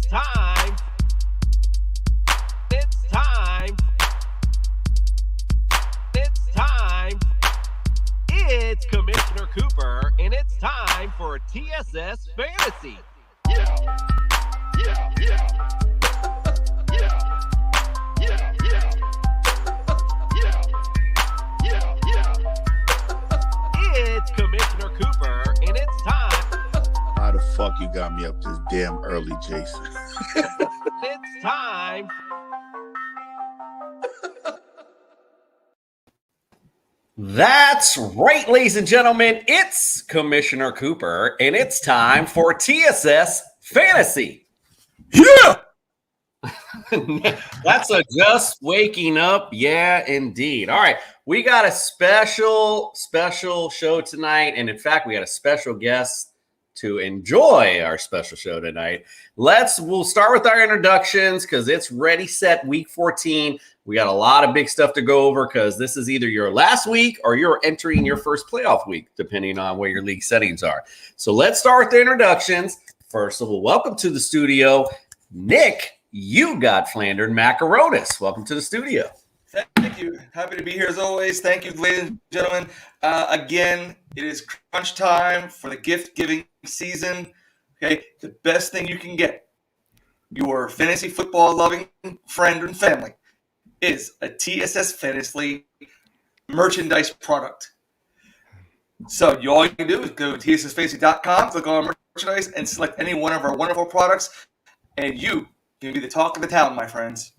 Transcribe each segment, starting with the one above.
time. It's time. It's time. It's Commissioner Cooper, and it's time for TSS Fantasy. Yeah. Yeah. Yeah. It's Commissioner Cooper, and it's time. How the fuck you got me up this damn early, Jason? It's time. That's right, ladies and gentlemen. It's Commissioner Cooper, and it's time for TSS Fantasy. Yeah! That's a just waking up. Yeah, indeed. All right. We got a special show tonight. And in fact, we got a special guest to enjoy our special show tonight. We'll start with our introductions because it's ready, set, week 14. We got a lot of big stuff to go over because this is either your last week or you're entering your first playoff week, depending on where your league settings are. So let's start with the introductions. First of all, welcome to the studio, Nick. You got Phlanders Macaronis. Welcome to the studio. Thank you. Happy to be here as always. Thank you, ladies and gentlemen. Again, it is crunch time for the gift-giving season. Okay, the best thing you can get your fantasy football-loving friend and family is a TSS Fantasy merchandise product. So all you can do is go to tssfantasy.com, click on merchandise, and select any one of our wonderful products, and you can be the talk of the town, my friends.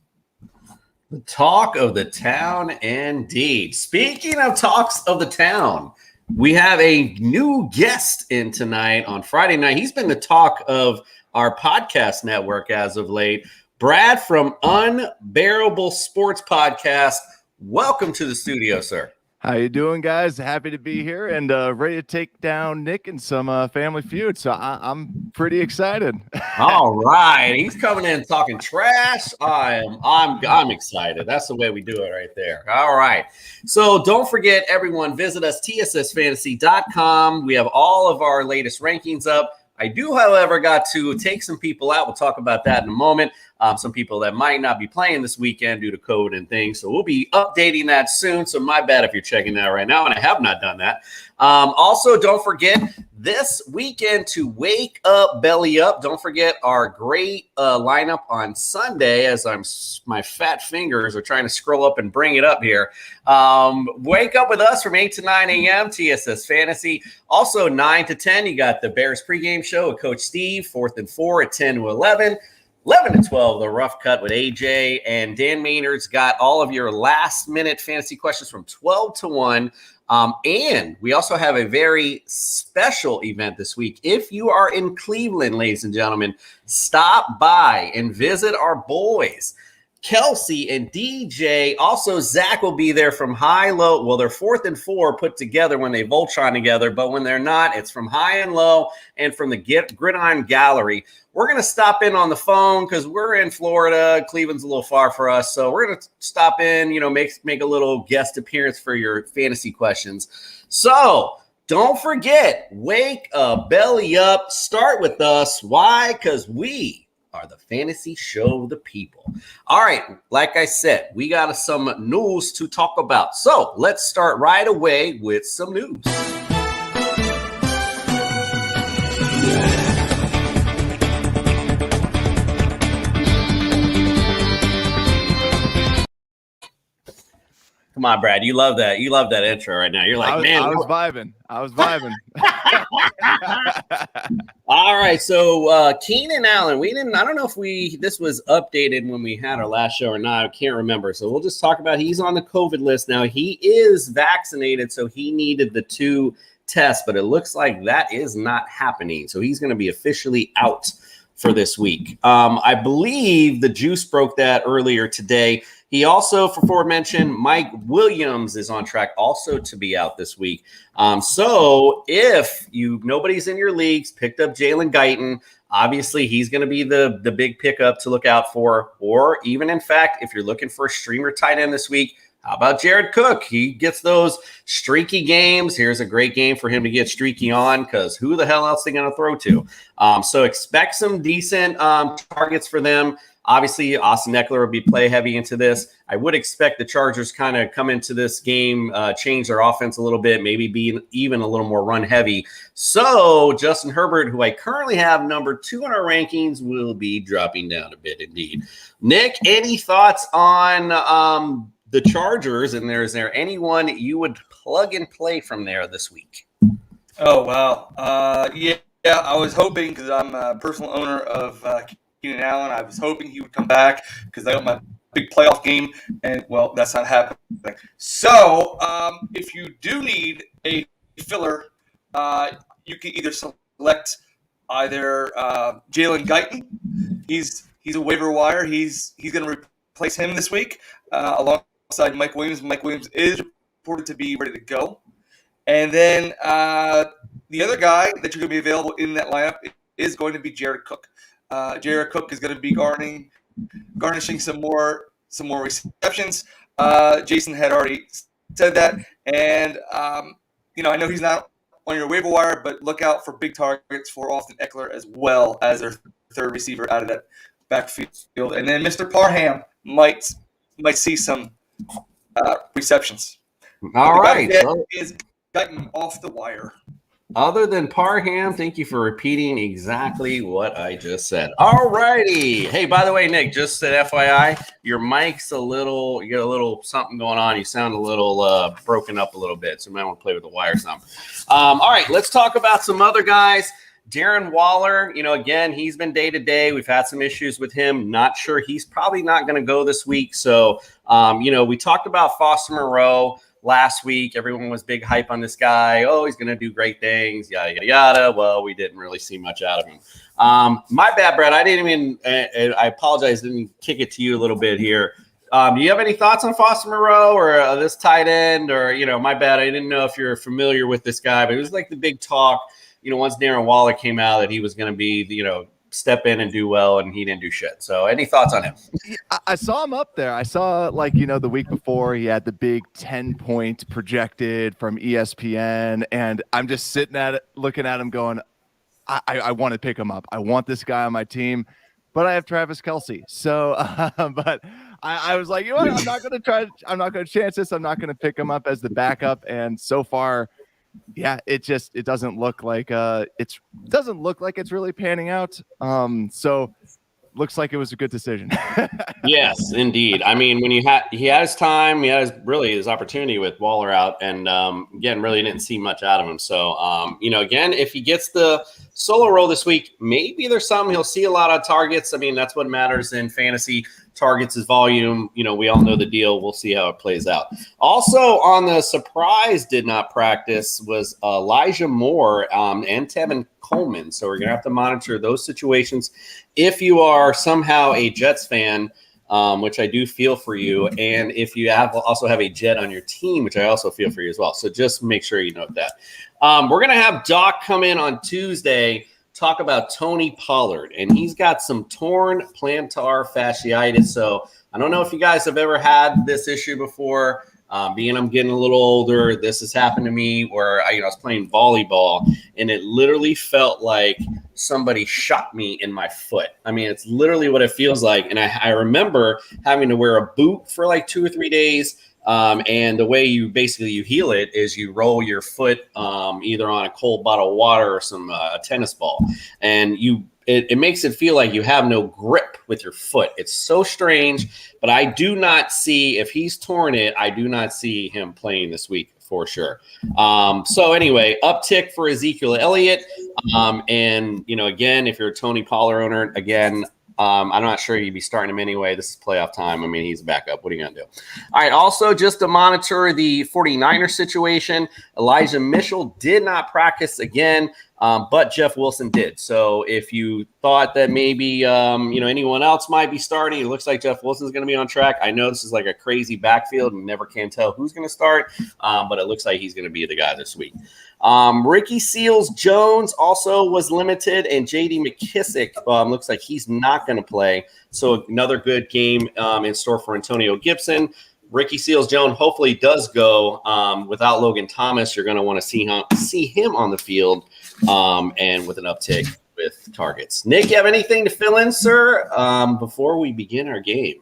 The talk of the town, indeed. Speaking of talks of the town, we have a new guest in tonight on Friday night. He's been the talk of our podcast network as of late. Brad from Unbearable Sports Podcast. Welcome to the studio, sir. How you doing, guys? Happy to be here and ready to take down Nick and some Family Feud. So I'm pretty excited. All right, he's coming in talking trash. I'm excited. That's the way we do it right there. All right. So don't forget, everyone, visit us tssfantasy.com. We have all of our latest rankings up. I do, however, got to take some people out. We'll talk about that in a moment. Some people that might not be playing this weekend due to COVID and things. So we'll be updating that soon. So my bad if you're checking that right now, and I have not done that. Also, don't forget this weekend to wake up, belly up. Don't forget our great lineup on Sunday as my fat fingers are trying to scroll up and bring it up here. Wake up with us from 8 to 9 a.m. TSS Fantasy. Also 9 to 10, you got the Bears pregame show with Coach Steve, 4th and 4 at 10 to 11. 11 to 12, the rough cut with AJ, and Dan Maynard's got all of your last-minute fantasy questions from 12 to 1. And we also have a very special event this week. If you are in Cleveland, ladies and gentlemen, stop by and visit our boys, Kelsey and DJ. Also, Zach will be there from high, low. Well, they're 4th and 4 put together when they Voltron together, but when they're not, it's from high and low and from the Gridiron Gallery. We're going to stop in on the phone because we're in Florida. Cleveland's a little far for us. So we're going to stop in, make a little guest appearance for your fantasy questions. So don't forget, wake up, belly up, start with us. Why? Because we are the fantasy show of the people. All right. Like I said, we got some news to talk about. So let's start right away with some news. Come on, Brad. You love that. You love that intro right now. You're like, I was vibing. All right. So Keenan Allen, I don't know if this was updated when we had our last show or not. I can't remember. So we'll just talk about, he's on the COVID list now. He is vaccinated, so he needed the 2 tests, but it looks like that is not happening. So he's going to be officially out for this week. I believe the Juice broke that earlier today. He also, for aforementioned, Mike Williams is on track also to be out this week. So if nobody's in your leagues picked up Jalen Guyton, obviously he's going to be the big pickup to look out for. Or even, in fact, if you're looking for a streamer tight end this week, How about Jared Cook? He gets those streaky games. Here's a great game for him to get streaky on because who the hell else are they going to throw to? So expect some decent targets for them. Obviously, Austin Eckler will be play heavy into this. I would expect the Chargers kind of come into this game, change their offense a little bit, maybe be even a little more run heavy. So Justin Herbert, who I currently have number 2 in our rankings, will be dropping down a bit indeed. Nick, any thoughts on the Chargers? And is there anyone you would plug and play from there this week? Oh, wow. Yeah, I was hoping, because I'm a personal owner of Keenan Allen, I was hoping he would come back because I got my big playoff game, and, well, that's not happening. So if you do need a filler, you can either select either Jalen Guyton. He's a waiver wire. He's going to replace him this week alongside Mike Williams. Mike Williams is reported to be ready to go. And then the other guy that you're going to be available in that lineup is going to be Jared Cook. Jared Cook is going to be garnishing some more receptions. Jason had already said that, and I know he's not on your waiver wire, but look out for big targets for Austin Eckler as well as their third receiver out of that backfield. And then Mr. Parham might see some receptions. All right, is gotten off the wire. Other than Parham, thank you for repeating exactly what I just said. All righty. Hey, by the way, Nick, just an FYI, your mic's you got a little something going on. You sound a little broken up a little bit, so you might want to play with the wire some. All right, let's talk about some other guys. Darren Waller, again, he's been day to day. We've had some issues with him. Not sure. He's probably not going to go this week. So, we talked about Foster Moreau last week. Everyone was big hype on this guy. Oh, he's going to do great things, yada, yada, yada. Well, we didn't really see much out of him. My bad, Brett. I apologize. Didn't kick it to you a little bit here. Do you have any thoughts on Foster Moreau or this tight end? Or, my bad. I didn't know if you're familiar with this guy, but it was like the big talk, once Darren Waller came out that he was going to be, step in and do well, and he didn't do shit. So any thoughts on him? I saw him up there. I saw the week before he had the big 10-point projected from ESPN, and I'm just sitting at it, looking at him going, I want to pick him up. I want this guy on my team, but I have Travis Kelce. So, but I was like, I'm not going to chance this. I'm not going to pick him up as the backup. And so far, yeah, it doesn't look like it's really panning out. So looks like it was a good decision. Yes, indeed. I mean, when he had his time, he had his opportunity with Waller out, and again, really didn't see much out of him. So, again, if he gets the solo role this week, maybe there's something he'll see a lot of targets. I mean, that's what matters in fantasy. Targets is volume. We all know the deal. We'll see how it plays out. Also on the surprise did not practice was Elijah Moore and Tevin Coleman. So we're going to have to monitor those situations. If you are somehow a Jets fan, which I do feel for you, and if you also have a Jet on your team, which I also feel for you as well. So just make sure you note that. We're going to have Doc come in on Tuesday, talk about Tony Pollard, and he's got some torn plantar fasciitis. So I don't know if you guys have ever had this issue before. Being I'm getting a little older, this has happened to me where I was playing volleyball, and it literally felt like somebody shot me in my foot. I mean, it's literally what it feels like. And I remember having to wear a boot for like 2 or 3 days. And the way you heal it is you roll your foot either on a cold bottle of water or a tennis ball, and it makes it feel like you have no grip with your foot. It's so strange, but I do not see, if he's torn it, I do not see him playing this week for sure. So anyway, uptick for Ezekiel Elliott. And again, if you're a Tony Pollard owner, again, I'm not sure you'd be starting him anyway. This is playoff time. I mean, he's a backup. What are you going to do? All right, also, just to monitor the 49ers situation, Elijah Mitchell did not practice again, but Jeff Wilson did. So if you thought that maybe, anyone else might be starting, it looks like Jeff Wilson's going to be on track. I know this is like a crazy backfield and never can tell who's going to start, but it looks like he's going to be the guy this week. Ricky Seals-Jones also was limited, and J.D. McKissick looks like he's not going to play. So another good game in store for Antonio Gibson. Ricky Seals-Jones hopefully does go without Logan Thomas. You're going to want to see him on the field and with an uptick with targets. Nick, you have anything to fill in, sir, before we begin our game?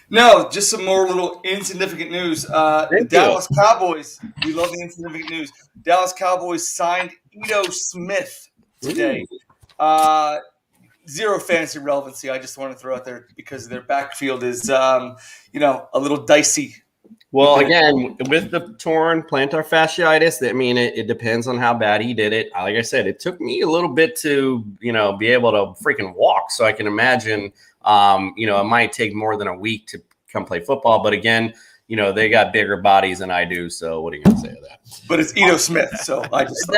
No, just some more little insignificant news. The Dallas Cowboys, we love the insignificant news. Dallas Cowboys signed Ito Smith today. Zero fantasy relevancy. I just want to throw out there because their backfield is, a little dicey. Well, again, with the torn plantar fasciitis, I mean, it depends on how bad he did it. Like I said, it took me a little bit to, be able to freaking walk. So I can imagine, it might take more than a week to come play football. But again, they got bigger bodies than I do. So what are you going to say to that? But it's Ito Smith. So I just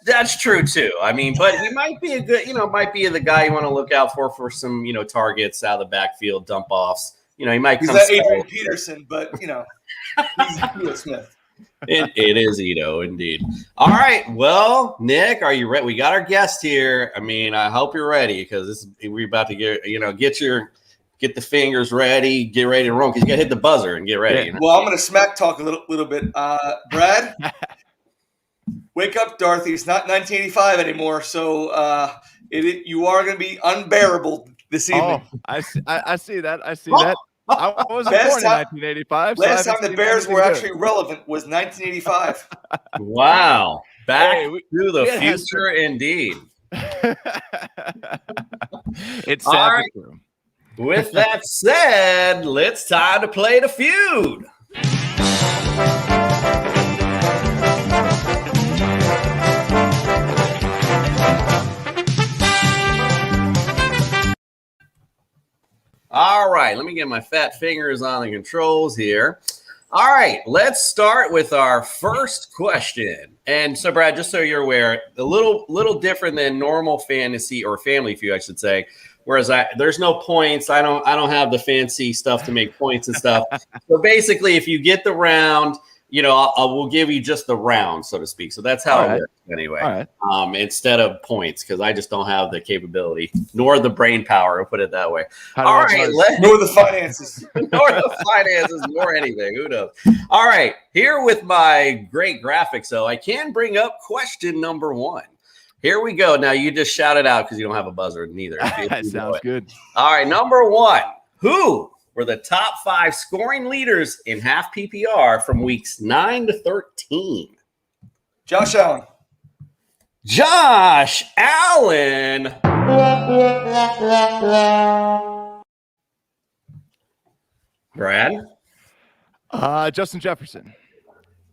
that's true too. I mean, but he might be a good, might be the guy you want to look out for some, targets out of the backfield, dump offs. He might he's come. Not Adrian Peterson, but he's Ito Smith. It is Ito, indeed. All right. Well, Nick, are you ready? We got our guest here. I mean, I hope you're ready because we're about to get the fingers ready, get ready to roll because you got to hit the buzzer and get ready. Well, I'm going to smack talk a little bit. Brad, wake up, Dorothy. It's not 1985 anymore, so you are going to be unbearable this evening. Oh, I see that. I see that. I wasn't born in 1985. Last time the Bears were actually relevant was 1985. Wow. Back to the future indeed. It's all sad. Right. With that said, it's time to play the feud. All right, let me get my fat fingers on the controls here. All right, let's start with our first question. And so, Brad, just so you're aware, a little different than normal fantasy or Family Feud, I should say. Whereas there's no points. I don't have the fancy stuff to make points and stuff. So basically, if you get the round, we'll give you just the round, so to speak. So that's how it works anyway. All right. Instead of points, because I just don't have the capability nor the brain power. I'll put it that way. All right, nor the finances, nor anything. Who knows? All right, here with my great graphics, so I can bring up question number 1. Here we go. Now, you just shout it out because you don't have a buzzer neither. That sounds good. All right, number 1. Who were the top 5 scoring leaders in half PPR from weeks 9 to 13? Josh Allen. Josh Allen. Brad? Justin Jefferson.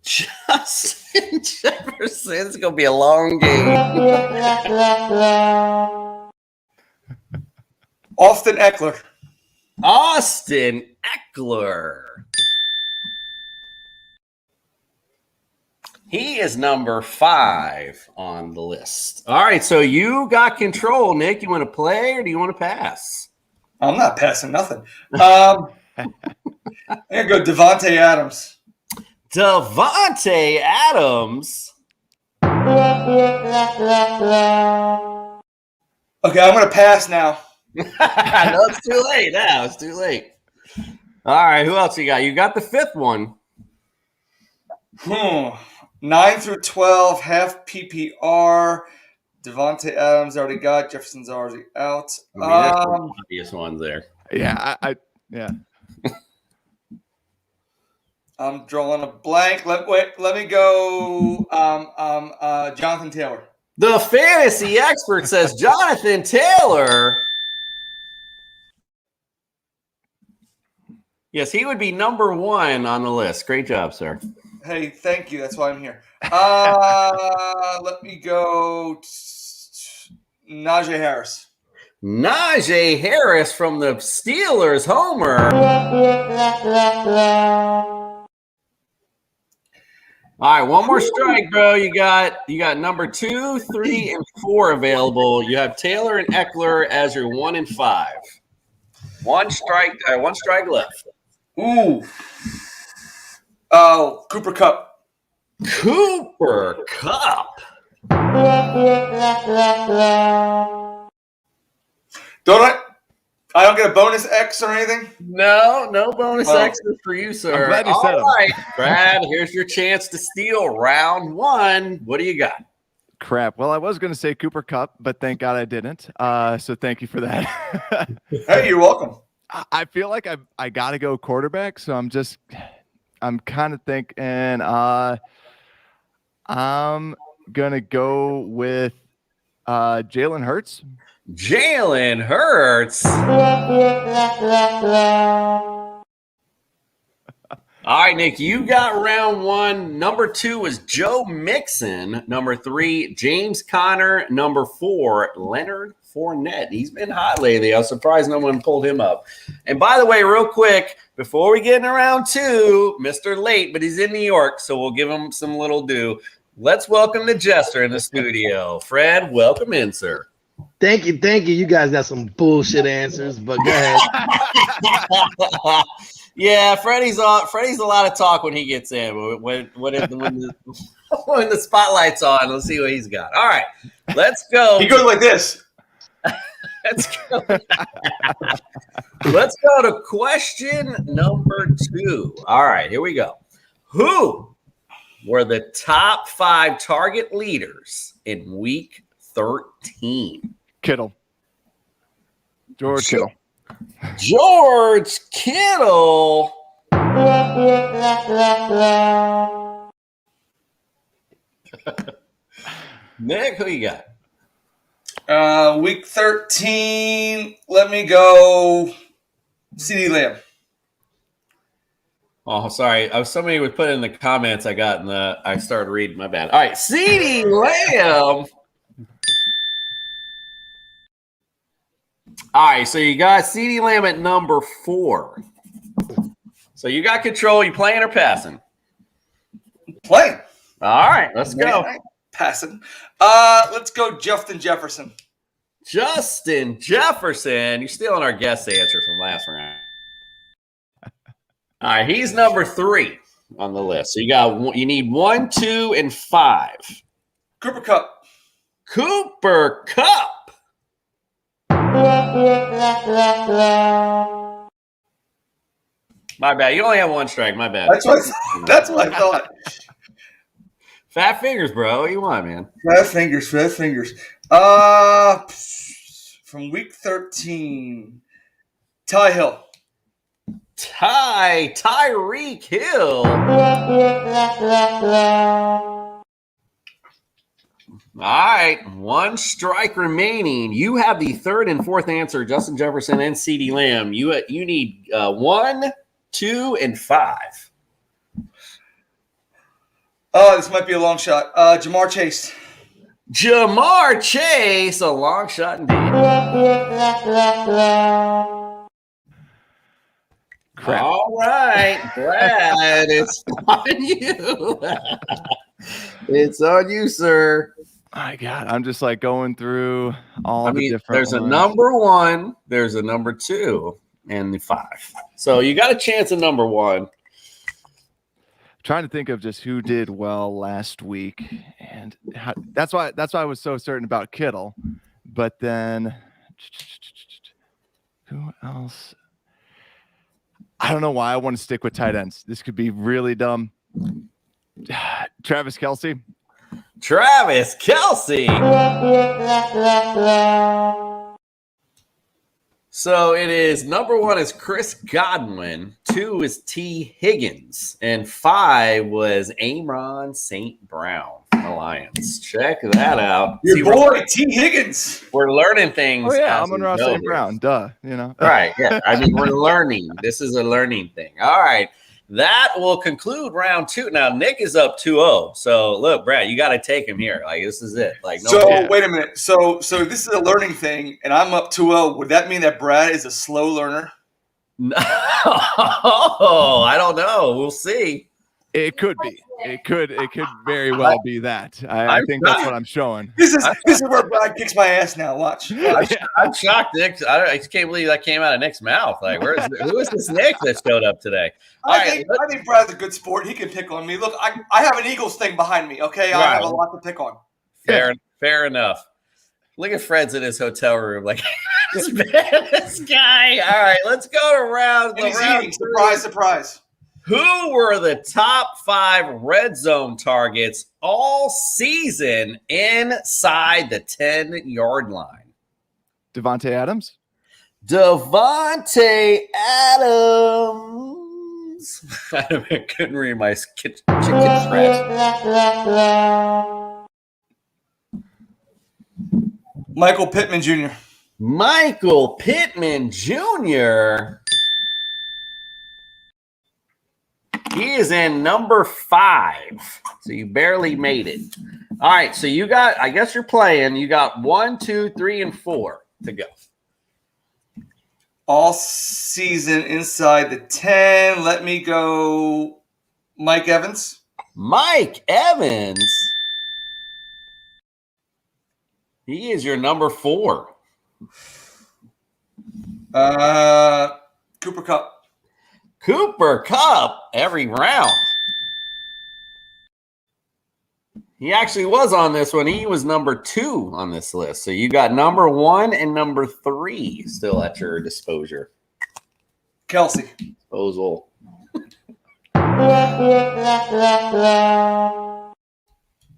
Justin Jefferson. It's going to be a long game. Austin Eckler. Austin Eckler. He is number 5 on the list. All right, so you got control, Nick. You want to play or do you want to pass? I'm not passing nothing. I'm going to go Devontae Adams. Devontae Adams. Okay, I'm going to pass now. No, it's too late now. It's too late. All right, who else you got? You got the 5th one. 9 through 12, half PPR. Devontae Adams already got. Jefferson's already out. I mean, there's some obvious ones there. Yeah, yeah. I'm drawing a blank. Let me go. Jonathan Taylor. The fantasy expert says Jonathan Taylor. Yes, he would be number 1 on the list. Great job, sir. Hey, thank you. That's why I'm here. Let me go Najee Harris. Najee Harris from the Steelers, homer. All right, one more strike, bro. You got number 2, 3, and 4 available. You have Taylor and Eckler as your 1 and 5. One strike left. Ooh. Oh, Cooper Kupp. Cooper Kupp. Don't I don't get a bonus X or anything? No bonus Oh. extra for you, sir. I'm glad you All said 'em. right, Brad, here's your chance to steal round one. What do you got? Crap. Well, I was going to say Cooper Cup, but thank God I didn't. So thank you for that. Hey, you're welcome. I feel like I got to go quarterback. So I'm kind of thinking I'm going to go with Jalen Hurts. Jalen Hurts. All right, Nick, you got round one. Number 2 was Joe Mixon. Number 3, James Conner. Number 4, Leonard Fournette. He's been hot lately. I was surprised no one pulled him up. And by the way, real quick, before we get into round 2, Mr. Late, but he's in New York, so we'll give him some little due. Let's welcome the jester in the studio. Fred, welcome in, sir. Thank you. You guys got some bullshit answers, but go ahead. Yeah, Freddie's a lot of talk when he gets in. When the spotlight's on, let's see what he's got. All right, let's go. He goes like this. Let's go. Let's go to question number 2. All right, here we go. Who were the top 5 target leaders in week 13? Kittle. George Kittle. George Kittle. Nick, who you got? Week 13, let me go CeeDee Lamb. Oh, sorry. Somebody would put in the comments I started reading. My bad. All right, CeeDee Lamb. All right, so you got CeeDee Lamb at number 4. So you got control. You playing or passing? Playing. All right, let's go. Passing. Let's go Justin Jefferson. Justin Jefferson. You're stealing our guest answer from last round. All right, he's number 3 on the list. So you need 1, 2, and 5. Cooper Kupp. Cooper Kupp. My bad. You only have 1 strike. My bad. That's what I thought. Fat fingers, bro. What you want, man? Fat fingers. From week 13, Ty Hill. Tyreek Hill. All right, 1 strike remaining. You have the 3rd and 4th answer, Justin Jefferson and CeeDee Lamb. You need 1, 2, and 5. This might be a long shot. Jamar Chase. Jamar Chase, a long shot indeed. Crap. All right, Brad, it's on you. It's on you, sir. My God, I'm just like going through all the different. There's a ones. number 1, there's a number 2, and the 5. So you got a chance at number 1. Trying to think of just who did well last week, and that's why I was so certain about Kittle. But then, who else? I don't know why I want to stick with tight ends. This could be really dumb. Travis Kelce. Travis Kelce. So it is number 1 is Chris Godwin, 2 is T. Higgins, and 5 was Amon St. Brown from the Lions. Check that out. Your boy T. Higgins. We're learning things. Oh yeah, Amon St. Brown. Duh, you know. Right. Yeah. I mean, we're learning. This is a learning thing. All right. That will conclude round 2. Now, Nick is up 2-0. So, look, Brad, you got to take him here. Like, this is it. Like, Wait a minute. So this is a learning thing, and I'm up 2-0. Would that mean that Brad is a slow learner? No, I don't know. We'll see. It could be. It could very well be that. I think that's what I'm showing. This is where Brad kicks my ass now. Watch. I'm shocked, Nick. I can't believe that came out of Nick's mouth. Like, who is this Nick that showed up today? I think Brad's a good sport. He can pick on me. Look, I have an Eagles thing behind me. Okay, I have a lot to pick on. Fair enough. Look at Fred's in his hotel room. Like, this guy. All right, let's go to round. And he's round eating. three. Surprise, surprise. Who were the top 5 red zone targets all season inside the 10-yard line? Devontae Adams. Devontae Adams. I couldn't read my chicken scratch. Michael Pittman Jr. Michael Pittman Jr. He is in number 5. So you barely made it. All right. So you got, I guess you're playing. You got 1, 2, 3, and 4 to go. All season inside the 10. Let me go Mike Evans. Mike Evans. He is your number 4. Cooper Kupp. Cooper Kupp every round. He actually was on this one. He was number 2 on this list. So you got number 1 and number 3 still at your disposal. Kelsey. Disposal.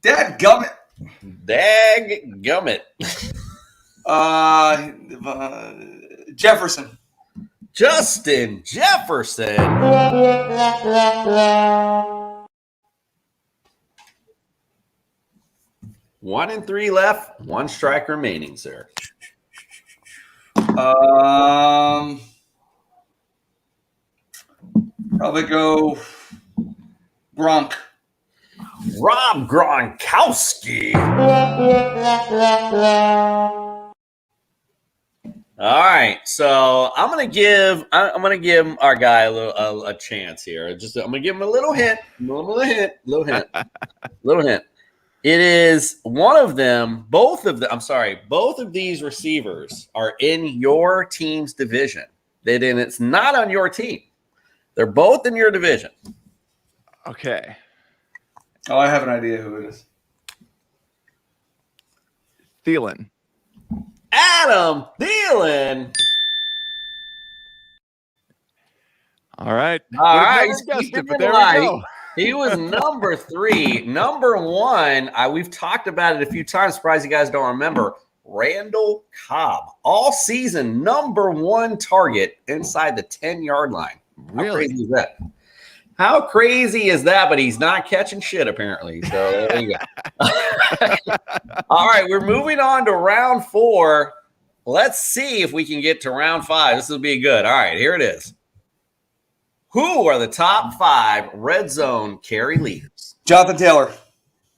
Dadgummit. Daggummit. Jefferson. Justin Jefferson. 1 and 3 left. 1 strike remaining, sir. Probably go Gronk. Rob Gronkowski. All right, so I'm gonna give our guy a chance here. I'm gonna give him a little hint. It is one of them. Both of these receivers are in your team's division. Then it's not on your team. They're both in your division. Okay. Oh, I have an idea who it is. Thielen. Adam Thielen. All right. All right. But there we go. He was number 3. Number 1, we've talked about it a few times. Surprised you guys don't remember. Randall Cobb. All season, number 1 target inside the 10-yard line. How crazy is that? How crazy is that? But he's not catching shit, apparently. So there you go. All right, we're moving on to round 4. Let's see if we can get to round 5. This will be good. All right, here it is. Who are the top 5 red zone carry leaders? Jonathan Taylor.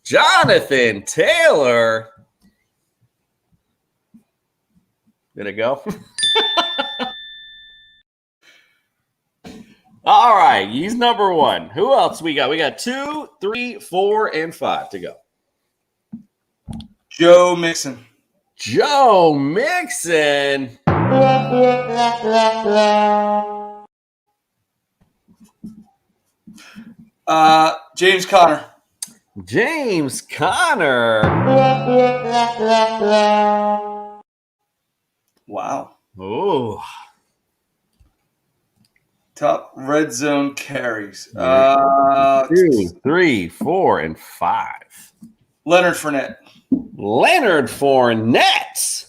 Jonathan Taylor. Did it go? All right, he's number 1. Who else we got? We got 2, 3, 4, and 5 to go. Joe Mixon. Joe Mixon. James Conner. James Conner. Wow. Oh. Top red zone carries. 2, 3, 4, and 5. Leonard Fournette. Leonard Fournette.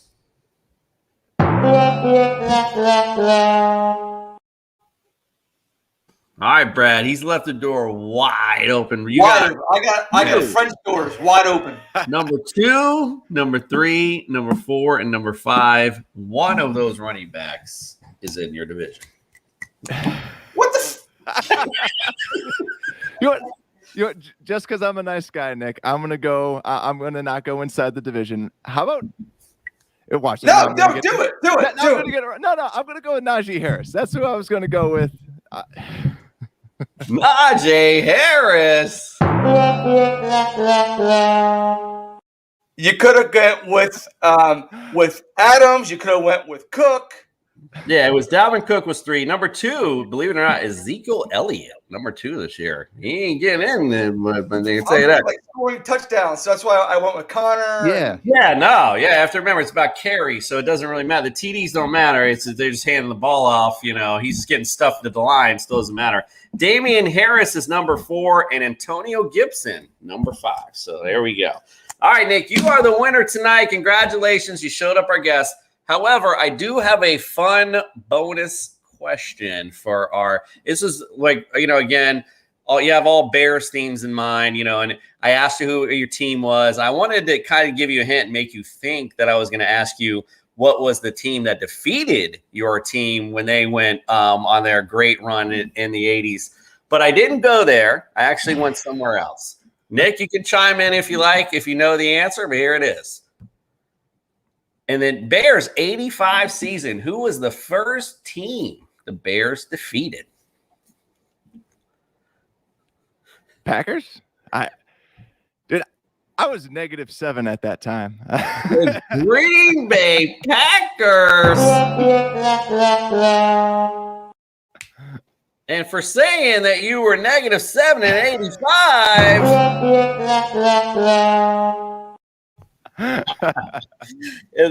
All right, Brad. He's left the door wide open. I got French doors wide open. Number 2, number 3, number 4, and number 5. One of those running backs is in your division. What the? Just because I'm a nice guy, Nick, I'm gonna go. I'm gonna not go inside the division. How about? Watch. No, do it. I'm gonna go with Najee Harris. That's who I was gonna go with. Najee Harris. You could have went with Adams. You could have went with Cook. Yeah, it was Dalvin Cook was 3. Number 2, believe it or not, Ezekiel Elliott. Number 2 this year. He ain't getting in there, but they can say that. Like scoring touchdowns, so that's why I went with Connor. Yeah. Yeah, no, yeah. I have to remember it's about carry, so it doesn't really matter. The TDs don't matter. It's they're just handing the ball off. He's just getting stuffed at the line. Still doesn't matter. Damian Harris is number 4, and Antonio Gibson number 5. So there we go. All right, Nick, you are the winner tonight. Congratulations, you showed up our guest. However, I do have a fun bonus question for our. This is like again. You have all Bears themes in mind, and I asked you who your team was. I wanted to kind of give you a hint and make you think that I was going to ask you what was the team that defeated your team when they went on their great run in the 80s. But I didn't go there. I actually went somewhere else. Nick, you can chime in if you like, if you know the answer, but here it is. And then Bears 85 season, who was the first team the Bears defeated? Packers? I was -7 at that time. Green Bay Packers. And for saying that you were -7 in 85.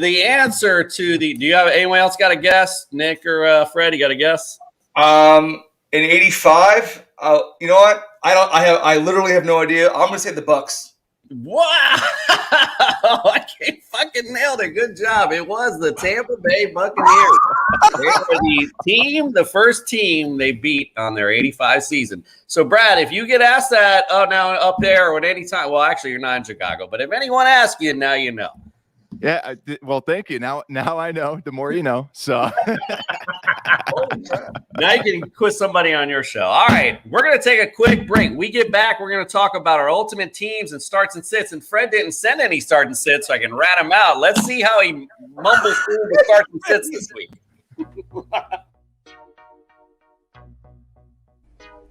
The answer to do you have anyone else got a guess? Nick or Fred, you got a guess? In 85, you know what? I literally have no idea. I'm gonna say the Bucks. Wow! I fucking nailed it. Good job. It was the Tampa Bay Buccaneers. They were the first team they beat on their 85 season. So, Brad, if you get asked that now up there or at any time, well, actually, you're not in Chicago, but if anyone asks you, now you know. Yeah. Well, thank you. Now I know. The more you know. So now you can quiz somebody on your show. All right, we're going to take a quick break. We get back, we're going to talk about our ultimate teams and starts and sits. And Fred didn't send any start and sits, so I can rat him out. Let's see how he mumbles through the starts and sits this week.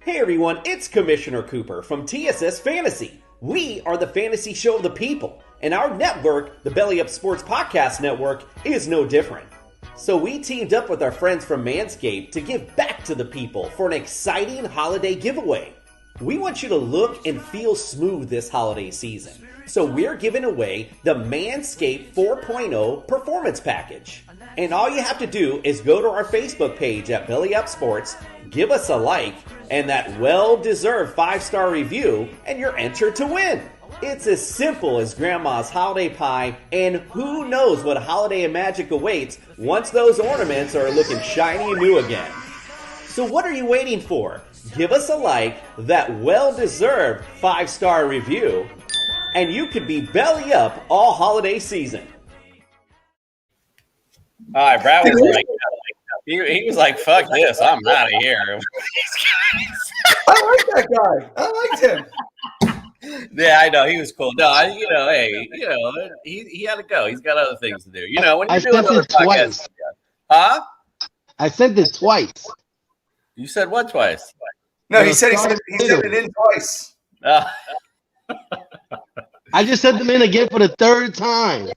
Hey everyone, it's Commissioner Cooper from TSS Fantasy. We are the fantasy show of the people, and our network, the Belly Up Sports Podcast Network, is no different. So we teamed up with our friends from Manscaped to give back to the people for an exciting holiday giveaway. We want you to look and feel smooth this holiday season. So we're giving away the Manscaped 4.0 Performance Package. And all you have to do is go to our Facebook page at Belly Up Sports, give us a like, and that well-deserved 5-star review, and you're entered to win. It's as simple as Grandma's holiday pie, and who knows what holiday magic awaits once those ornaments are looking shiny and new again. So what are you waiting for? Give us a like, that well-deserved 5-star review, and you could be belly up all holiday season. All right, Brad was like, he was like, fuck this, I'm out of here. I like that guy. I liked him. Yeah, I know. He was cool. No, he had to go. He's got other things to do. When I you're doing sent other it twice. podcasts. Huh? I sent it twice. You said what twice? No, he sent it in twice. I just sent them in again for the 3rd time.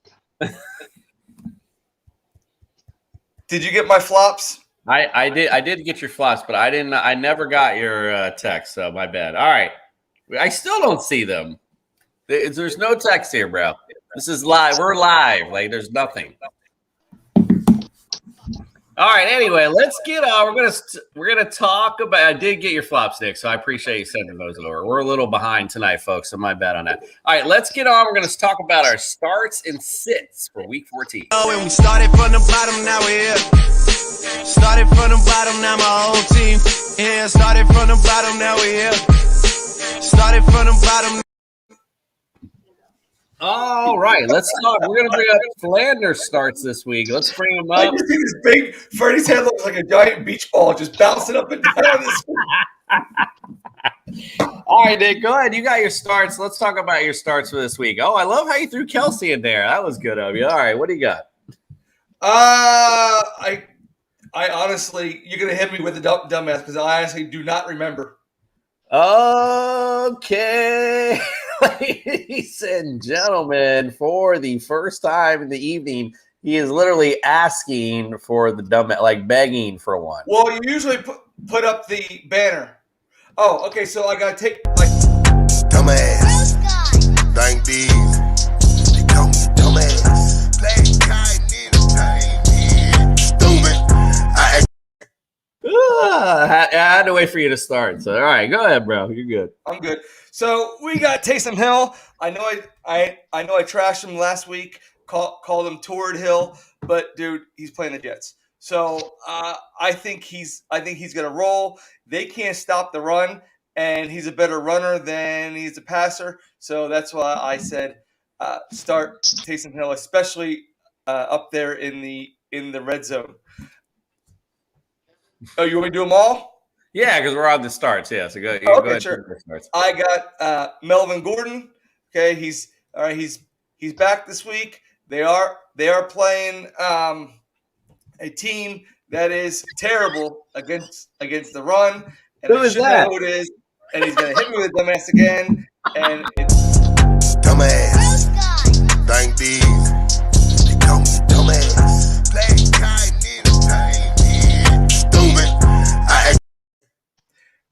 Did you get my flops? I did get your flops, but I never got your text, so my bad. All right. I still don't see them. There's no text here, bro. This is live. We're live. Like, there's nothing. All right. Anyway, let's get on. We're gonna talk about. I did get your flops, Nick, so I appreciate you sending those over. We're a little behind tonight, folks, so my bad on that. All right, let's get on. We're gonna talk about our starts and sits for Week 14. Oh, and we started from the bottom. Now we're here. Started from the bottom. Now my whole team. Yeah, started from the bottom. Now we're here. Started from the bottom. All right, let's talk. We're going to bring up Phlanders starts this week. Let's bring him I up. just see this big Freddie's head looks like a giant beach ball just bouncing up and down. All right, Nick, go ahead. You got your starts. Let's talk about your starts for this week. Oh, I love how you threw Kelsey in there. That was good of you. All right, what do you got? I honestly, you're gonna hit me with the dumbass because I honestly do not remember. Okay, ladies and gentlemen, for the first time in the evening, He is literally asking for the dumb, like begging for one. Well, you usually put up the banner. Oh, okay. So I gotta take like Dumbass. Thank these. They call me dumbass. Black guy in the stupid. I had to wait for you to start. So all right, go ahead, bro. You're good. I'm good. So we got Taysom Hill. I know I trashed him last week. Called him Torrid Hill, but dude, he's playing the Jets. So I think he's gonna roll. They can't stop the run, and he's a better runner than he's a passer. So that's why I said start Taysom Hill, especially up there in the red zone. Oh, you want me to do them all? Yeah, because we're on the starts. Yeah, so go Okay, ahead. sure. The starts. I got Melvin Gordon. Okay, he's all right. He's back this week. They are playing a team that is terrible against the run, and Who I is should that? know who it is. And he's gonna hit me with dumbass again, and it's Dumbass. Thank these. They call me dumbass. Black guy in the stupid.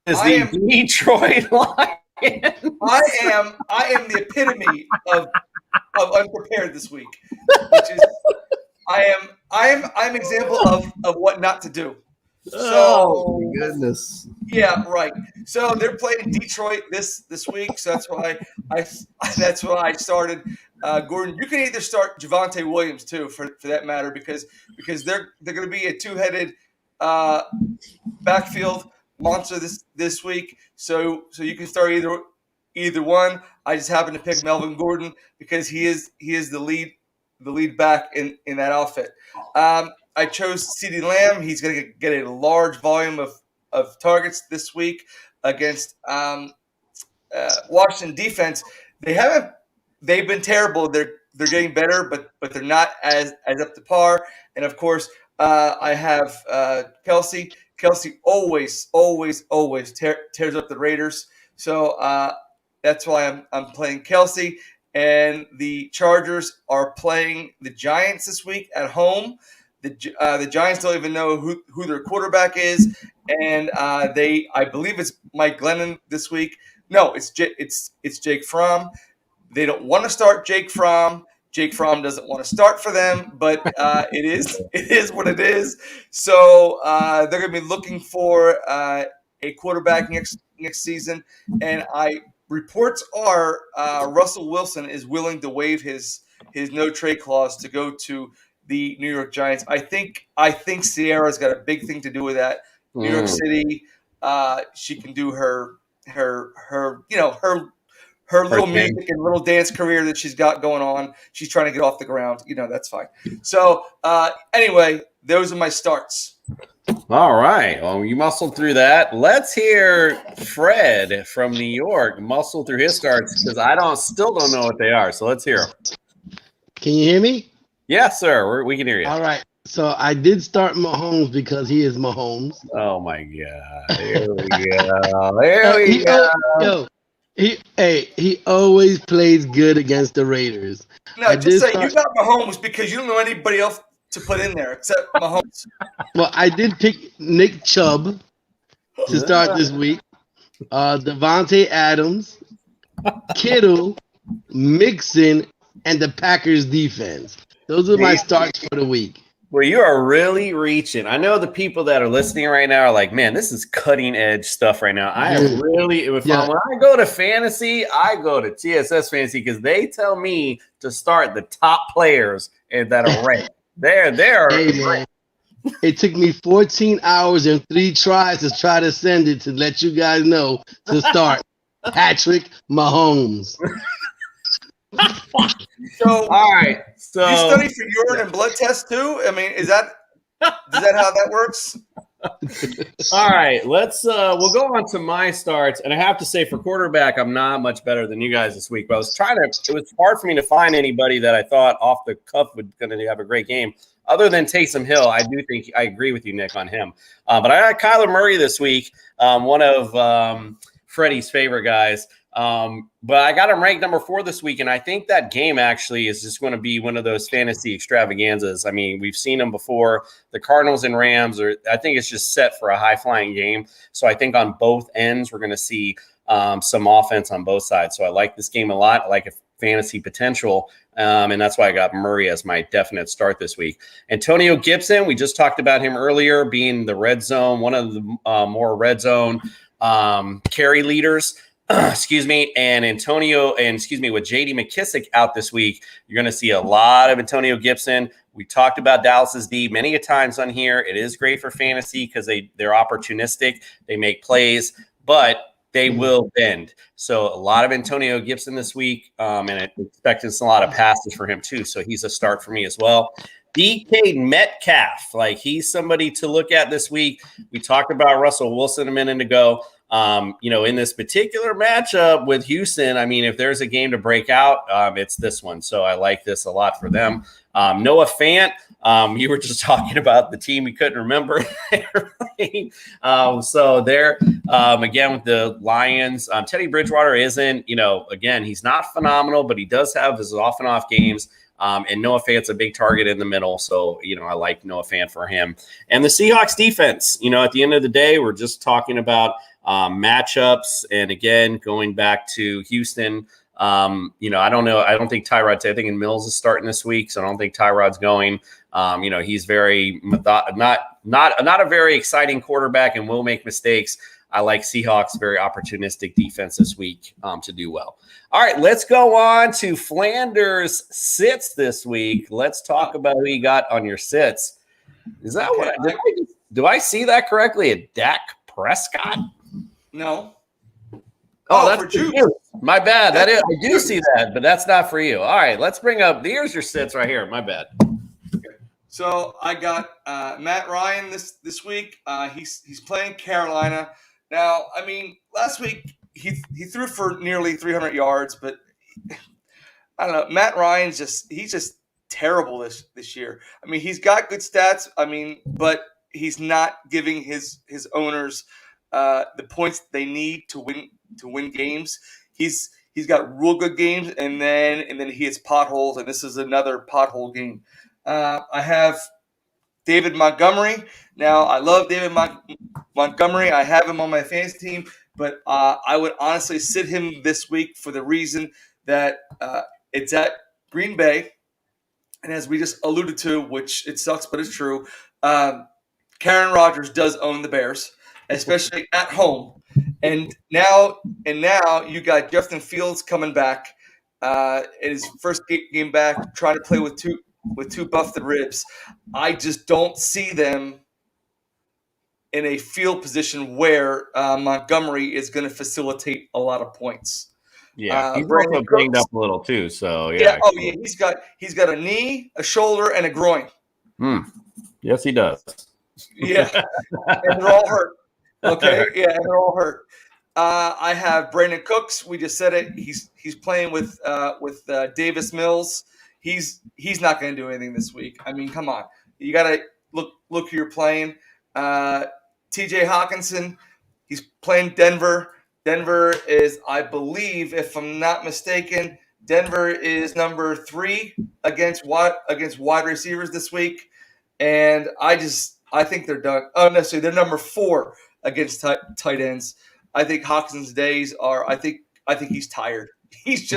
Is I the Detroit Lions. I am the epitome of unprepared this week, which is I am example of what not to do. So Oh my goodness. yeah, right. So they're playing Detroit this week, so that's why I started Gordon. You can either start Javonte Williams too, for that matter, because they're going to be a two-headed backfield monster this week. So you can start either one. I just happen to pick Melvin Gordon because he is the lead back in that outfit. I chose CeeDee Lamb. He's going to get a large volume of targets this week against Washington defense. They've been terrible. They're getting better, but they're not as up to par. And of course, I have Kelsey. Kelsey always tears up the Raiders. So that's why I'm playing Kelsey. And the Chargers are playing the Giants this week at home. The Giants don't even know who their quarterback is, and I believe it's Mike Glennon this week. No, it's Jake Fromm. They don't want to start Jake Fromm. Jake Fromm doesn't want to start for them, but it is what it is. So they're going to be looking for a quarterback next season, and reports are Russell Wilson is willing to waive his no trade clause to go to the New York Giants. I think Sierra's got a big thing to do with that. New York City, she can do her little music and little dance career that she's got going on. She's trying to get off the ground. That's fine. So anyway, those are my starts. All right. Well, you muscled through that. Let's hear Fred from New York muscle through his starts because I still don't know what they are. So let's hear them. Can you hear me? Yes, sir. We can hear you. All right. So I did start Mahomes because he is Mahomes. Oh my God. There we go. There we go. He always plays good against the Raiders. No, just say you got Mahomes because you don't know anybody else to put in there except Mahomes. Well, I did pick Nick Chubb to start this week. Devontae Adams, Kittle, Mixon, and the Packers defense. Those are my starts for the week. Well, you are really reaching. I know the people that are listening right now are like, man, this is cutting edge stuff right now. I am really, when I go to fantasy, I go to TSS Fantasy because they tell me to start the top players that are ranked. They're Hey, man. It took me 14 hours and 3 tries to try to send it to let you guys know to start Patrick Mahomes. So, all right. So you study for urine and blood tests too? I mean, is that how that works? All right, let's we'll go on to my starts. And I have to say, for quarterback, I'm not much better than you guys this week. But it was hard for me to find anybody that I thought off the cuff was going to have a great game. Other than Taysom Hill, I do think I agree with you, Nick, on him. But I got Kyler Murray this week, one of Freddie's favorite guys. But I got him ranked number 4 this week, and I think that game actually is just going to be one of those fantasy extravaganzas. I mean, we've seen them before. The Cardinals and Rams I think it's just set for a high-flying game. So I think on both ends, we're going to see some offense on both sides. So I like this game a lot. I like a fantasy potential, and that's why I got Murray as my definite start this week. Antonio Gibson, we just talked about him earlier, being the red zone, one of the more red zone carry leaders. Excuse me, and with J.D. McKissick out this week, you're going to see a lot of Antonio Gibson. We talked about Dallas's D many a times on here. It is great for fantasy because they're opportunistic. They make plays, but they will bend. So a lot of Antonio Gibson this week, and expecting a lot of passes for him too. So he's a start for me as well. DK Metcalf, like he's somebody to look at this week. We talked about Russell Wilson a minute ago. In this particular matchup with Houston, I mean, if there's a game to break out, it's this one. So I like this a lot for them. Noah Fant, you were just talking about the team we couldn't remember. So there, again, with the Lions, Teddy Bridgewater isn't, again, he's not phenomenal, but he does have his off and off games. And Noah Fant's a big target in the middle. So, I like Noah Fant for him. And the Seahawks defense, at the end of the day, we're just talking about matchups. And again, going back to Houston, I don't know. I don't think Tyrod's, I think Mills is starting this week. So I don't think Tyrod's going. He's very not a very exciting quarterback and will make mistakes. I like Seahawks, very opportunistic defense this week to do well. All right, let's go on to Phlanders sits this week. Let's talk about who you got on your sits. Is that what do I see that correctly? A Dak Prescott? No. Oh, that's for you. My bad. That is, I do see that, but that's not for you. All right, let's bring up. Here's your sits right here. My bad. So I got Matt Ryan this week. He's playing Carolina. Now, I mean, last week he threw for nearly 300 yards, but I don't know. Matt Ryan's he's just terrible this year. I mean, he's got good stats. I mean, but he's not giving his owners the points they need to win games. He's got real good games, and then he hits potholes, and this is another pothole game. I have David Montgomery. Now, I love David Montgomery. I have him on my fantasy team, but I would honestly sit him this week for the reason that it's at Green Bay. And as we just alluded to, which it sucks, but it's true, Karen Rodgers does own the Bears, especially at home. And now you got Justin Fields coming back in his first game back, trying to play with two busted ribs. I just don't see them in a field position where Montgomery is going to facilitate a lot also banged up a little too. So yeah. He's got a knee, a shoulder, and a groin. Yes, he does. Yeah, and they're all hurt. Okay, yeah, and they're all hurt. I have Brandon Cooks. We just said it. He's playing with Davis Mills. He's not going to do anything this week. I mean, come on. You got to look who you're playing. TJ Hawkinson, he's playing Denver. Denver is, I believe, if I'm not mistaken, Denver is number 3 against wide receivers this week. And I think they're done. Oh, no, sorry, they're number 4 against tight ends. I think Hawkinson's days are, I think he's tired. He's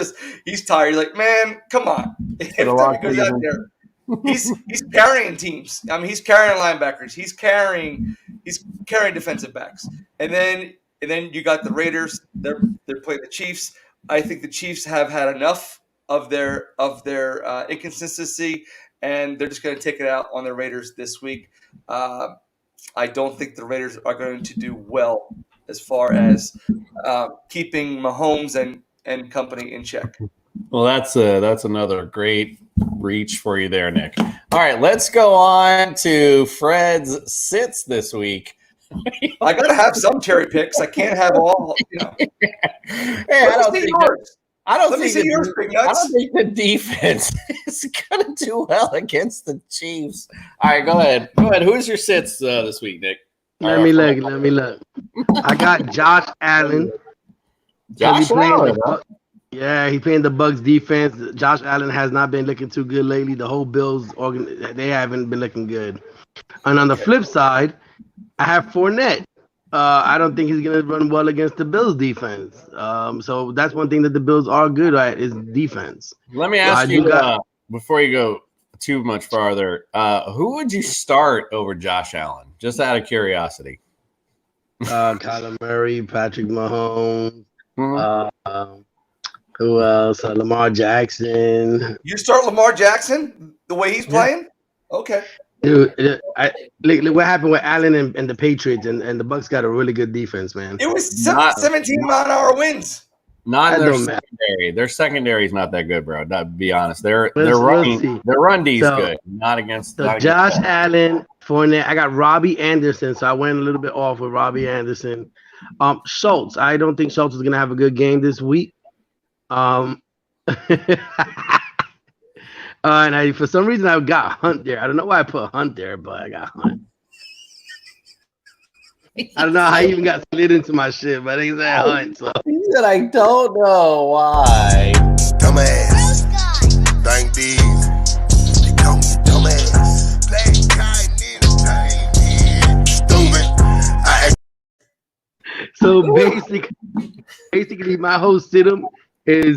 tired. Like, man, come on. If Denver goes out there, he's carrying teams. I mean, he's carrying linebackers. He's carrying defensive backs. And then you got the Raiders. They're playing the Chiefs. I think the Chiefs have had enough of their inconsistency, and they're just going to take it out on the Raiders this week. I don't think the Raiders are going to do well as far as keeping Mahomes and company in check. Well, that's another great reach for you there, Nick. All right, let's go on to Fred's sits this week. I got to have some cherry picks. I can't have all. Hey, I don't think the defense is going to do well against the Chiefs. All right, go ahead. Who's your sits this week, Nick? Let me look. I got Josh Allen, Josh Allen, huh? Yeah, he playing the Bucks defense. Josh Allen has not been looking too good lately. The whole Bills they haven't been looking good. And on the flip side, I have Fournette. I don't think he's gonna run well against the Bills defense. So that's one thing that the Bills are good at is defense. Let me ask you before you go too much farther, who would you start over Josh Allen? Just out of curiosity. Kyler Murray, Patrick Mahomes. Who else? Lamar Jackson. You start Lamar Jackson the way he's playing? Okay. Dude, look what happened with Allen and the Patriots, and the Bucks got a really good defense, man. It was 17-mile-an-hour wins. Not their secondary. Their secondary is not that good, bro. To be honest, their run D is good. Not against. Josh Allen, Fournette. I got Robbie Anderson, so I went a little bit off with Robbie Anderson. Schultz. I don't think Schultz is gonna have a good game this week. And for some reason I got Hunt there. I don't know why I put Hunt there, but I got Hunt. I don't know how he even got slid into my shit, but he said Hunt. So. He said, I don't know why. Dumbass. Thank these. They call me dumbass. Play kind stupid. So basically my whole sit-em is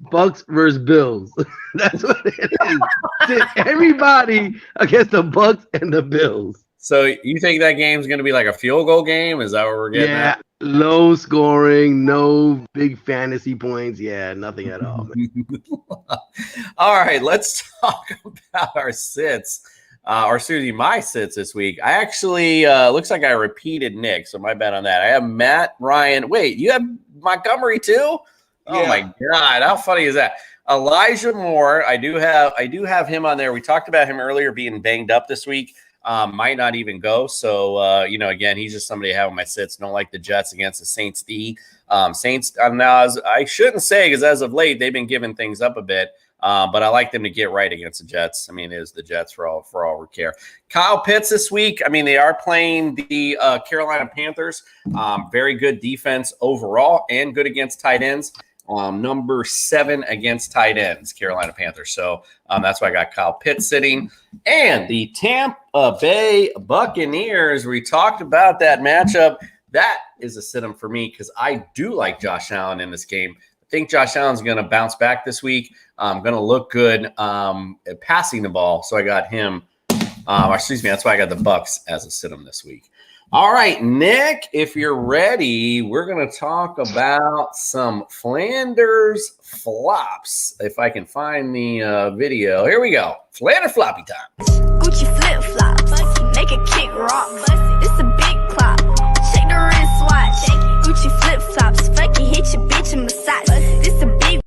Bucks versus Bills. That's what it is. Everybody against the Bucks and the Bills. So you think that game's going to be like a field goal game? Is that what we're getting at? Yeah, low scoring, no big fantasy points. Yeah, nothing at all. All right, let's talk about our sits. Or Susie, my sits this week. I actually looks like I repeated Nick, so my bad on that. I have Matt Ryan. Wait, you have Montgomery too? Oh my God, how funny is that? Elijah Moore, I do have him on there. We talked about him earlier being banged up this week. Might not even go. So again, he's just somebody I have on my sits. Don't like the Jets against the Saints D. Saints now I shouldn't say because as of late they've been giving things up a bit. But I like them to get right against the Jets. I mean, it is the Jets for all we care. Kyle Pitts this week. I mean, they are playing the Carolina Panthers. Very good defense overall and good against tight ends. Number 7 against tight ends, Carolina Panthers. So that's why I got Kyle Pitts sitting. And the Tampa Bay Buccaneers, we talked about that matchup. That is a sit-em for me because I do like Josh Allen in this game. I think Josh Allen's going to bounce back this week. Going to look good at passing the ball. So I got him. That's why I got the Bucks as a sit-em this week. All right, Nick, if you're ready, we're going to talk about some Phlanders Phlops. If I can find the video. Here we go. Phlanders Floppy time. Gucci flip-flops. Make a kick rock. It's a big clock. Check the wristwatch. Gucci flip-flops. Fucking hit your bitch and massage. This a big.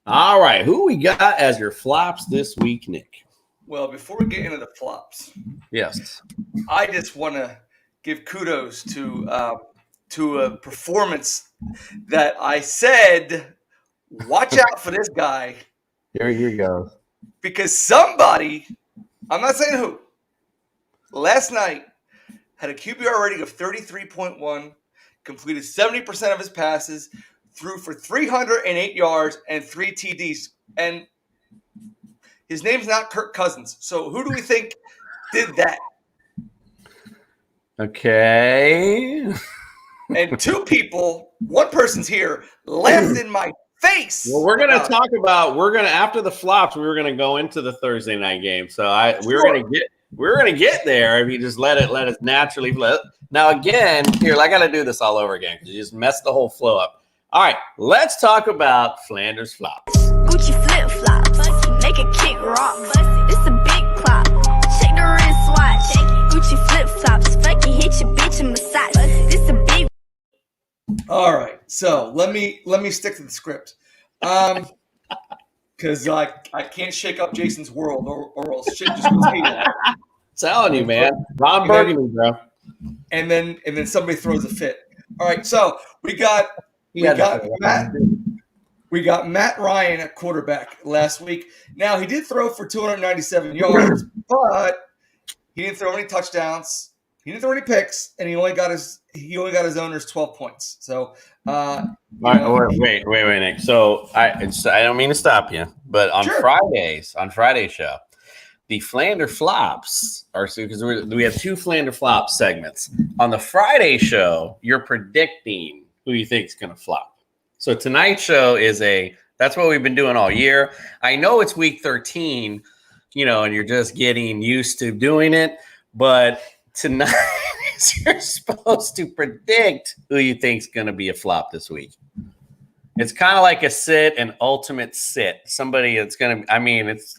All right, who we got as your flops this week, Nick? Well, before we get into the flops, yes, I just want to give kudos to a performance that I said, watch out for this guy. Here you go. Because somebody, I'm not saying who, last night had a QBR rating of 33.1, completed 70% of his passes, threw for 308 yards and 3 TDs, and his name's not Kirk Cousins. So who do we think did that? Okay. And 2 people, one person's here, laughed in my face. Well, we're going to talk about, after the flops, we were going to go into the Thursday night game. So we were going to get there if you just let us naturally flow. Now, again, here, I got to do this all over again because you just messed the whole flow up. All right, let's talk about Phlanders Phlops. Gucci flip-flops. Make a kick rock. It's a big clock. Check the wristwatch. Gucci flip-flops. Fucking hit your bitch and massage. This a big. All right, so let me stick to the script, because I can't shake up Jason's world or else shit just goes haywire. Telling you, man, Ron Burgundy, bro. And then somebody throws a fit. All right, so we got Matt Ryan at quarterback last week. Now, he did throw for 297 yards, but he didn't throw any touchdowns. He didn't throw any picks, and he only got his owners 12 points. So, wait, Nick. So I don't mean to stop you, but on Friday's show, the Phlanders Phlops are because we have 2 Phlanders Phlops segments. On the Friday show, you're predicting who you think is going to flop. So tonight's show that's what we've been doing all year. I know it's week 13, and you're just getting used to doing it, but tonight you're supposed to predict who you think's going to be a flop this week. It's kind of like an ultimate sit. Somebody that's going to, it's.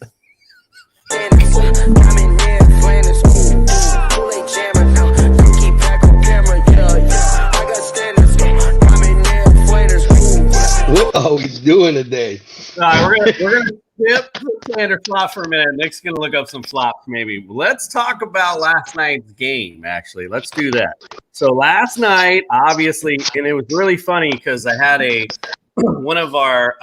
What are we doing today? We're gonna skip the Phlanders Phlops for a minute. Nick's gonna look up some flops, maybe. Let's talk about last night's game. Actually, let's do that. So last night, obviously, and it was really funny because I had one of our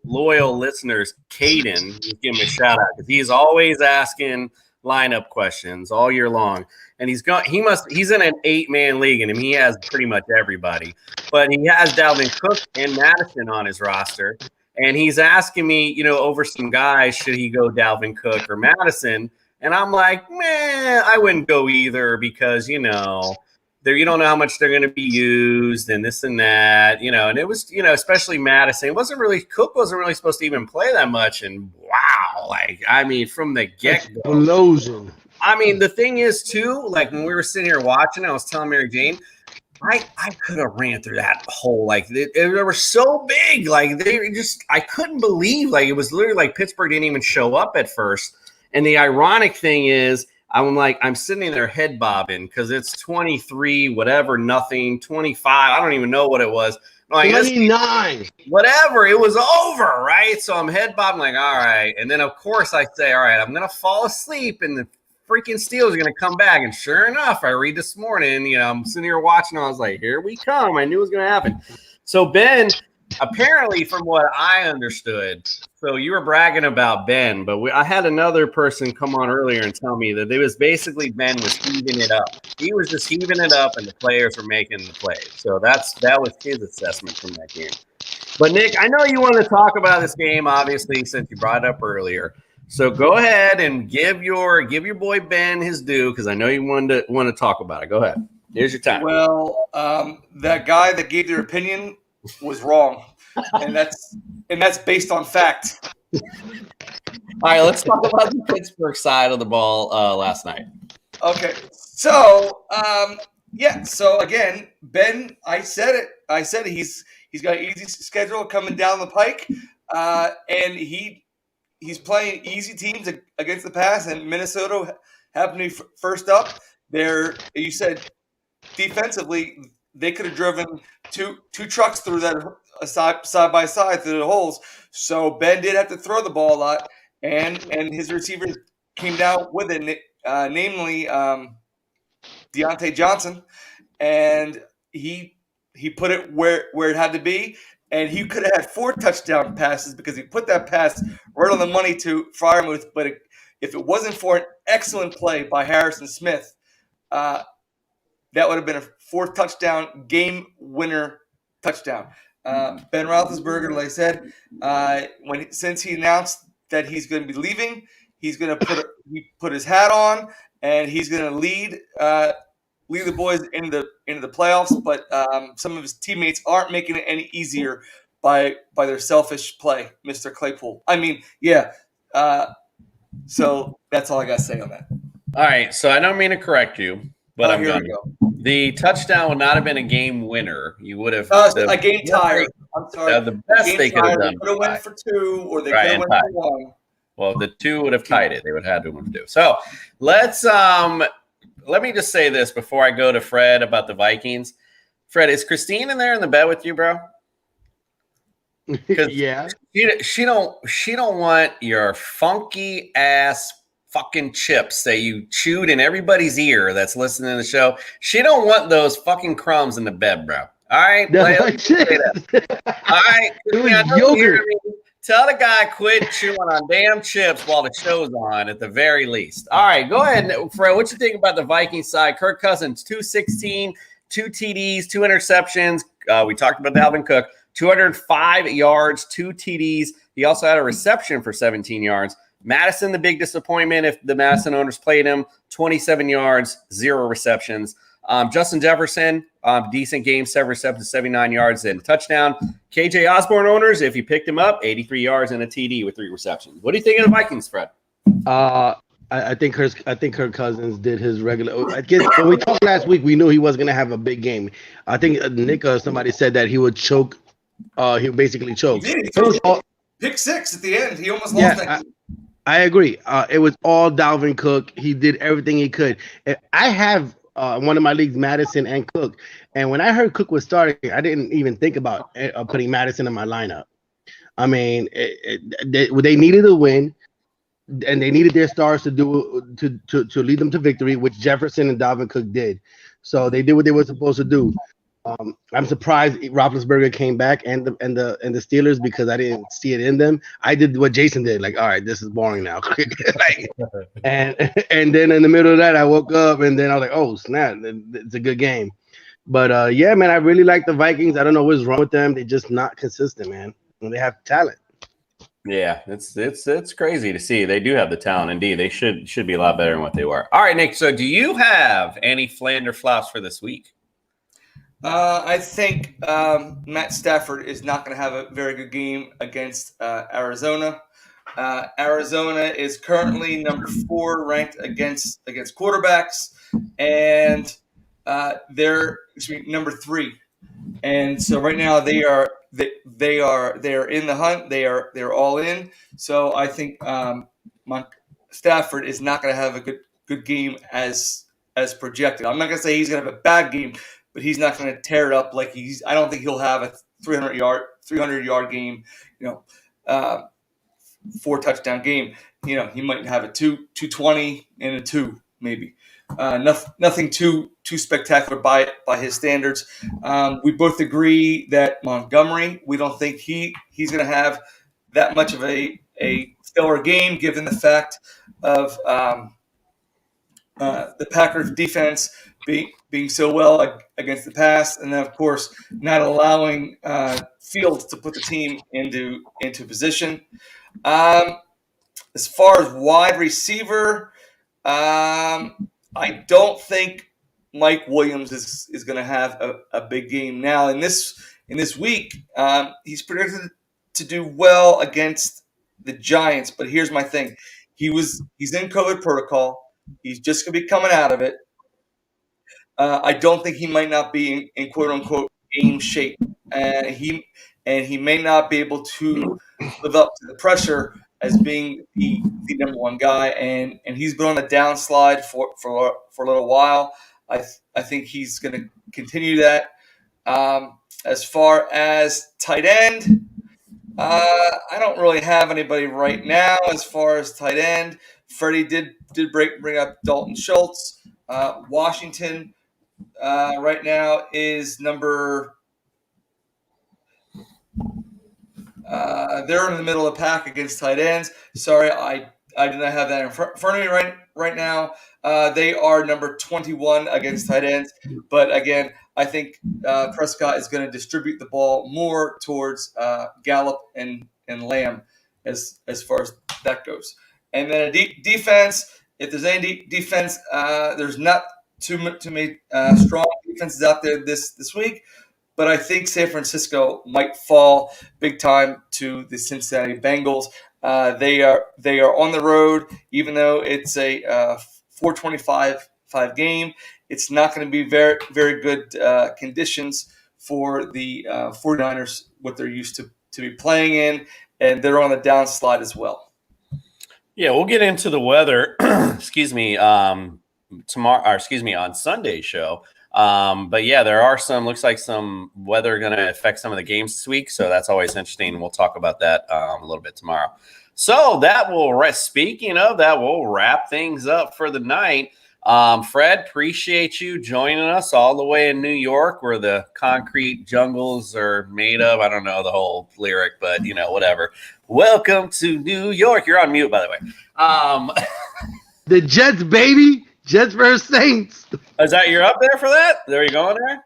loyal listeners, Caden, give him a shout out because he's always asking lineup questions all year long. And he's in an 8-man league, and he has pretty much everybody. But he has Dalvin Cook and Madison on his roster. And he's asking me, over some guys, should he go Dalvin Cook or Madison? And I'm like, man, I wouldn't go either because, you don't know how much they're going to be used and this and that, And it was, especially Madison. Cook wasn't really supposed to even play that much. And wow, from the get-go. Explosion. The thing is, too, like when we were sitting here watching, I was telling Mary Jane, I could have ran through that hole. They were so big. I couldn't believe, it was literally like Pittsburgh didn't even show up at first. And the ironic thing is, I'm sitting there head bobbing because it's 23, whatever, nothing, 25. I don't even know what it was. 29. Whatever. It was over, right? So I'm head bobbing all right. And then, of course, I say, all right, I'm going to fall asleep and the freaking Steelers are going to come back. And sure enough, I read this morning, I'm sitting here watching. I was like, here we come. I knew it was going to happen. So Ben, apparently from what I understood, so you were bragging about Ben, but I had another person come on earlier and tell me that it was basically Ben was heaving it up. He was just heaving it up and the players were making the plays. So that was his assessment from that game. But Nick, I know you want to talk about this game, obviously, since you brought it up earlier. So go ahead and give your boy Ben his due because I know you want to talk about it. Go ahead. Here's your time. Well, that guy that gave their opinion was wrong, and that's based on fact. All right, let's talk about the Pittsburgh side of the ball last night. Okay, so so again, Ben, I said it. He's got an easy schedule coming down the pike, and he's playing easy teams against the pass, and Minnesota happened to be first up. You said defensively, they could have driven two trucks through that side by side through the holes. So Ben did have to throw the ball a lot, and his receivers came down with it, namely Deontay Johnson, and he put it where it had to be. And he could have had 4 touchdown passes because he put that pass right on the money to Freiermuth. But if it wasn't for an excellent play by Harrison Smith, that would have been a 4th touchdown, game winner touchdown. Ben Roethlisberger, like I said, since he announced that he's going to be leaving, he's going to put his hat on and he's going to lead the boys into the playoffs, but some of his teammates aren't making it any easier by their selfish play, Mr. Claypool. So that's all I got to say on that. All right, so I don't mean to correct you, but I'm going to. The touchdown would not have been a game winner. You would have a game tire. I'm sorry. The best they could have done. They could have went for 2, or they could have went for 1. Well, the 2 would have tied it. They would have had to win for 2. So let's let me just say this before I go to Fred about the Vikings. Fred, is Christine in there in the bed with you, bro? Yeah. She don't want your funky ass fucking chips that you chewed in everybody's ear that's listening to the show. She don't want those fucking crumbs in the bed, bro. All right? All right. All right. It was yogurt. Tell the guy quit chewing on damn chips while the show's on, at the very least. All right, go ahead, Fred. What you think about the Vikings side? Kirk Cousins, 216, 2 TDs, 2 interceptions. We talked about Dalvin Cook, 205 yards, 2 TDs. He also had a reception for 17 yards. Madison, the big disappointment if the Madison owners played him, 27 yards, 0 receptions. Justin Jefferson, decent game, 7 receptions, 79 yards, and a touchdown. KJ Osborne owners, if you picked him up, 83 yards and a TD with 3 receptions. What do you think of the Vikings, Fred? I think Kirk Cousins did his regular. I guess when we talked last week, we knew he was gonna have a big game. I think Nick or somebody said that he would choke. He would basically choke. He did. Pick 6 at the end. He almost lost that. I agree. It was all Dalvin Cook. He did everything he could. I have one of my leagues, Madison and Cook. And when I heard Cook was starting, I didn't even think about putting Madison in my lineup. I mean, they needed a win, and they needed their stars to lead them to victory, which Jefferson and Dalvin Cook did. So they did what they were supposed to do. I'm surprised Roethlisberger came back and the Steelers, because I didn't see it in them. I did what Jason did, like, all right, this is boring now. and then in the middle of that, I woke up and then I was like, oh snap, it's a good game. But yeah, man, I really like the Vikings. I don't know what's wrong with them. They're just not consistent, man. And they have talent. Yeah, it's crazy to see. They do have the talent, indeed. They should be a lot better than what they were. All right, Nick. So, do you have any Phlanders Phlops for this week? I think Matt Stafford is not going to have a very good game against Arizona. Arizona is currently number 4 ranked against quarterbacks, and they're number 3. And so right now they are in the hunt. They're all in. So I think Stafford is not going to have a good game as projected. I'm not going to say he's going to have a bad game, but he's not going to tear it up like I don't think he'll have a 300 yard game, 4 touchdown game. He might have a 220 and a 2 maybe. Nothing too spectacular by his standards. We both agree that Montgomery, we don't think he's going to have that much of a stellar game, given the fact of the Packers defense being so well against the pass, and then of course not allowing Fields to put the team into position. As far as wide receiver, I don't think Mike Williams is going to have a big game now in this week. He's predicted to do well against the Giants, but here's my thing: he's in COVID protocol. He's just going to be coming out of it. I don't think he might not be in quote unquote game shape, and he may not be able to live up to the pressure as being the number 1 guy, and he's been on the downslide for a little while. I think he's going to continue that. As far as tight end, I don't really have anybody right now as far as tight end. Freddie did bring up Dalton Schultz. Washington right now is number. They're in the middle of the pack against tight ends. Sorry, I do not have that in front of me right now. They are number 21 against tight ends. But again, I think Prescott is going to distribute the ball more towards Gallup and Lamb as far as that goes. And then a defense, if there's any defense, there's not too many strong defenses out there this week. But I think San Francisco might fall big time to the Cincinnati Bengals. They are on the road, even though it's a 4:25 game. It's not going to be very, very good conditions for the 49ers, what they're used to be playing in, and they're on the downslide as well. Yeah, we'll get into the weather. On Sunday's show. But yeah, there are looks like some weather going to affect some of the games this week. So that's always interesting. We'll talk about that a little bit tomorrow. So speaking of that, we'll wrap things up for the night. Fred, appreciate you joining us all the way in New York, where the concrete jungles are made of. I don't know the whole lyric, but whatever. Welcome to New York. You're on mute, by the way. The Jets, baby. Jets versus Saints. Is that you're up there for that? There you going there?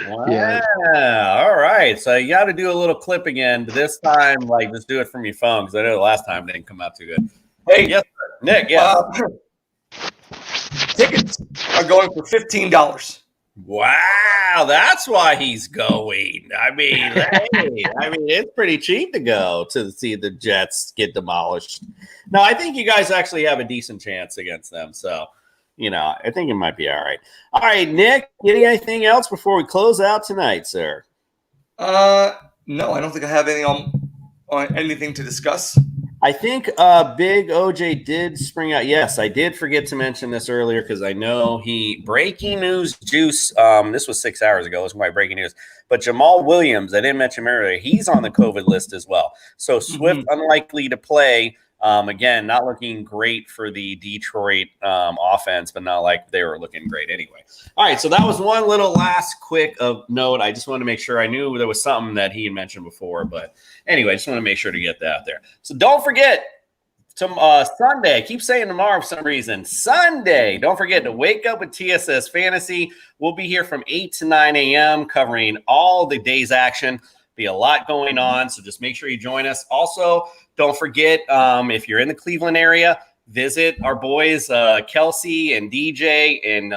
Wow. Yeah. All right. So you got to do a little clip again, but this time, just do it from your phone because I know the last time it didn't come out too good. Hey, yes, sir. Nick. Yeah. Tickets are going for $15. Wow, that's why he's going. I mean, it's pretty cheap to go to see the Jets get demolished. No, I think you guys actually have a decent chance against them. So, I think it might be all right. All right, Nick, anything else before we close out tonight, sir? No, I don't think I have anything to discuss. I think Big OJ did spring out. Yes, I did forget to mention this earlier because I know breaking news juice. This was 6 hours ago. It was my breaking news. But Jamal Williams, I didn't mention him earlier. He's on the COVID list as well. So Swift unlikely to play. Again, not looking great for the Detroit offense, but not like they were looking great anyway. All right, so that was one little last quick note. I just wanted to make sure I knew there was something that he had mentioned before, but anyway, I just want to make sure to get that out there. So don't forget Sunday. I keep saying tomorrow for some reason. Sunday. Don't forget to wake up with TSS Fantasy. We'll be here from 8 to 9 a.m. covering all the day's action. Be a lot going on, so just make sure you join us. Also, don't forget, if you're in the Cleveland area, visit our boys, Kelsey and DJ and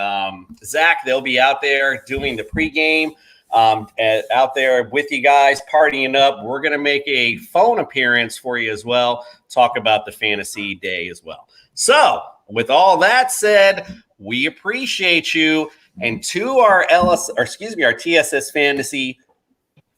Zach. They'll be out there doing the pregame, out there with you guys, partying up. We're going to make a phone appearance for you as well, talk about the fantasy day as well. So, with all that said, we appreciate you. And to our TSS Fantasy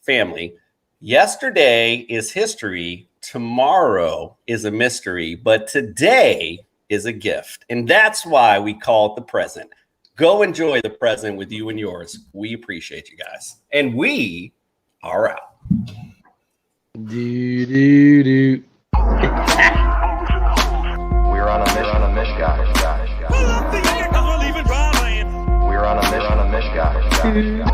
family, yesterday is history. Tomorrow is a mystery, but today is a gift. And that's why we call it the present. Go enjoy the present with you and yours. We appreciate you guys. And we are out. Do, do, do. We're on a mission, guys. We're on a mission, guys.